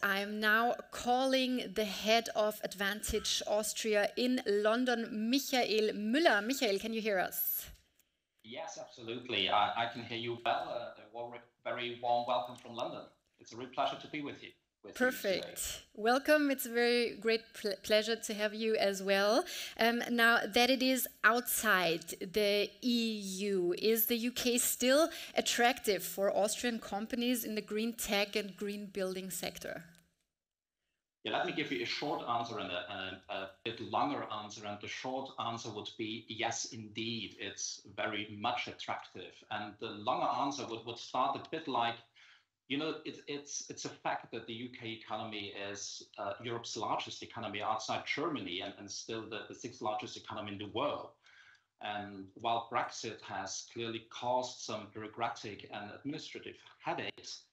I'm now calling the head of Advantage Austria in London, Michael Müller. Michael, can you hear us? Yes, absolutely. I can hear you well. Very warm welcome from London. It's a real pleasure to be with you. Perfect. Welcome. It's a very great pleasure to have you as well. Now that it is outside the EU, is the UK still attractive for Austrian companies in the green tech and green building sector? Yeah, let me give you a short answer and a bit longer answer. And the short answer would be yes, indeed. It's very much attractive. And the longer answer would start a bit like, you know, it's a fact that the UK economy is Europe's largest economy outside Germany and still the sixth largest economy in the world. And while Brexit has clearly caused some bureaucratic and administrative headaches,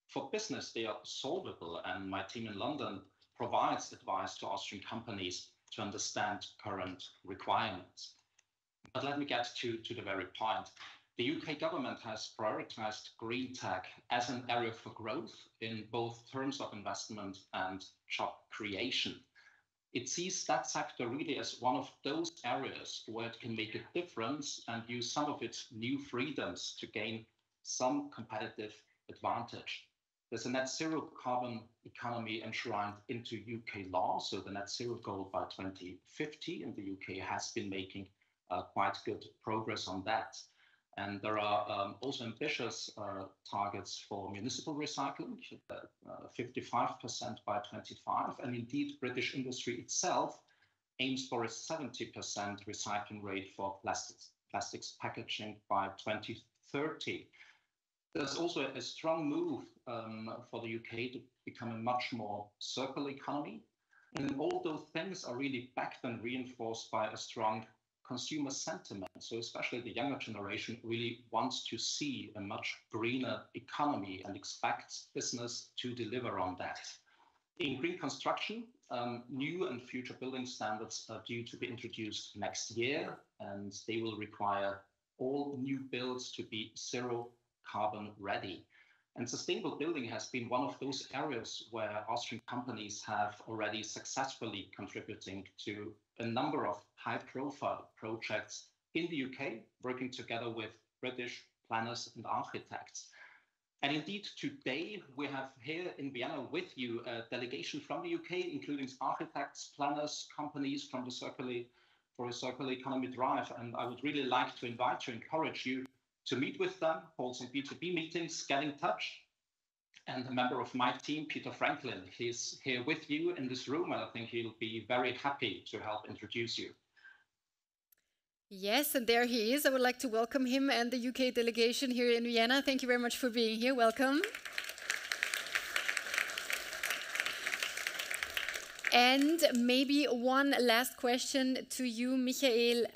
for business, they are solvable. And my team in London provides advice to Austrian companies to understand current requirements. But let me get to the very point. The UK government has prioritized green tech as an area for growth in both terms of investment and job creation. It sees that sector really as one of those areas where it can make a difference and use some of its new freedoms to gain some competitive advantage. There's a net zero carbon economy enshrined into UK law, so the net zero goal by 2050 in the UK has been making quite good progress on that. And there are also ambitious targets for municipal recycling, 55% by 25. And indeed, British industry itself aims for a 70% recycling rate for plastics packaging by 2030. There's also a strong move for the UK to become a much more circular economy. And all those things are really backed and reinforced by a strong consumer sentiment. So especially the younger generation really wants to see a much greener economy and expects business to deliver on that. In green construction, new and future building standards are due to be introduced next year, and they will require all new builds to be zero carbon ready. And sustainable building has been one of those areas where Austrian companies have already successfully contributing to a number of high-profile projects in the UK, working together with British planners and architects. And indeed, today we have here in Vienna with you a delegation from the UK, including architects, planners, companies from the Circular Economy Drive. And I would really like to invite you, encourage you to meet with them, hold some B2B meetings, get in touch. And a member of my team, Peter Franklin, he's here with you in this room, and I think he'll be very happy to help introduce you. Yes, and there he is. I would like to welcome him and the UK delegation here in Vienna. Thank you very much for being here. Welcome. And maybe one last question to you, Michael.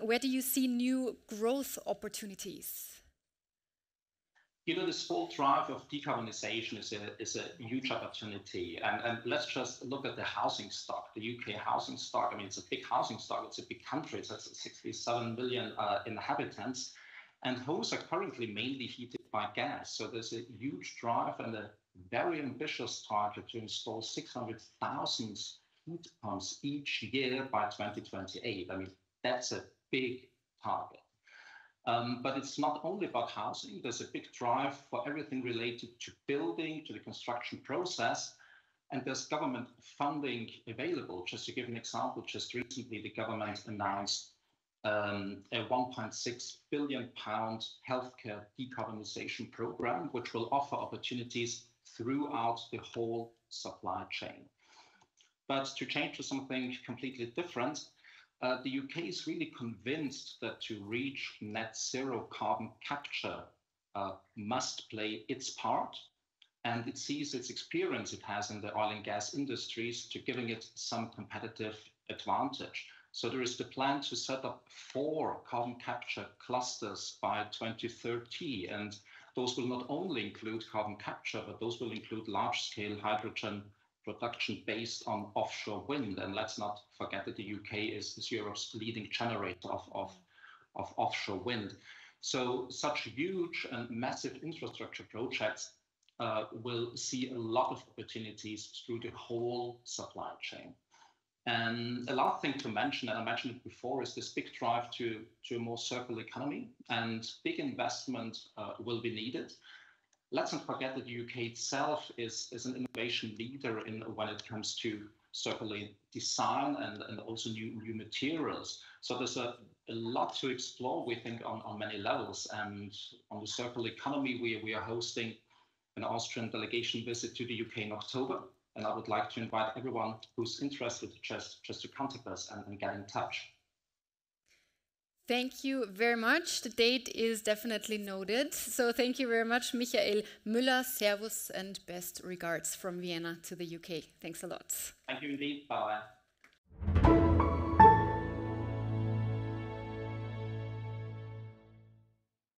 Where do you see new growth opportunities? You know, this whole drive of decarbonization is a huge opportunity. And let's just look at the housing stock, the UK housing stock. I mean, it's a big housing stock. It's a big country. It's 67 million inhabitants. And homes are currently mainly heated by gas. So there's a huge drive and a very ambitious target to install 600,000 heat pumps each year by 2028. I mean, that's a big target. But it's not only about housing. There's a big drive for everything related to building, to the construction process. And there's government funding available. Just to give an example, just recently the government announced a £1.6 billion healthcare decarbonisation program, which will offer opportunities throughout the whole supply chain. But to change to something completely different, the UK is really convinced that to reach net zero carbon capture must play its part, and it sees its experience it has in the oil and gas industries to giving it some competitive advantage. So there is the plan to set up 4 carbon capture clusters by 2030, and those will not only include carbon capture, but those will include large-scale hydrogen production based on offshore wind. And let's not forget that the UK is Europe's leading generator of offshore wind. So such huge and massive infrastructure projects will see a lot of opportunities through the whole supply chain. And a last thing to mention, and I mentioned it before, is this big drive to a more circular economy, and big investment will be needed. Let's not forget that the UK itself is an innovation leader when it comes to circular design and also new materials. So there's a lot to explore, we think, on many levels. And on the circular economy, we are hosting an Austrian delegation visit to the UK in October. And I would like to invite everyone who's interested just to contact us and get in touch. Thank you very much. The date is definitely noted. So thank you very much, Michael Müller. Servus and best regards from Vienna to the UK. Thanks a lot. Thank you indeed. Bye-bye.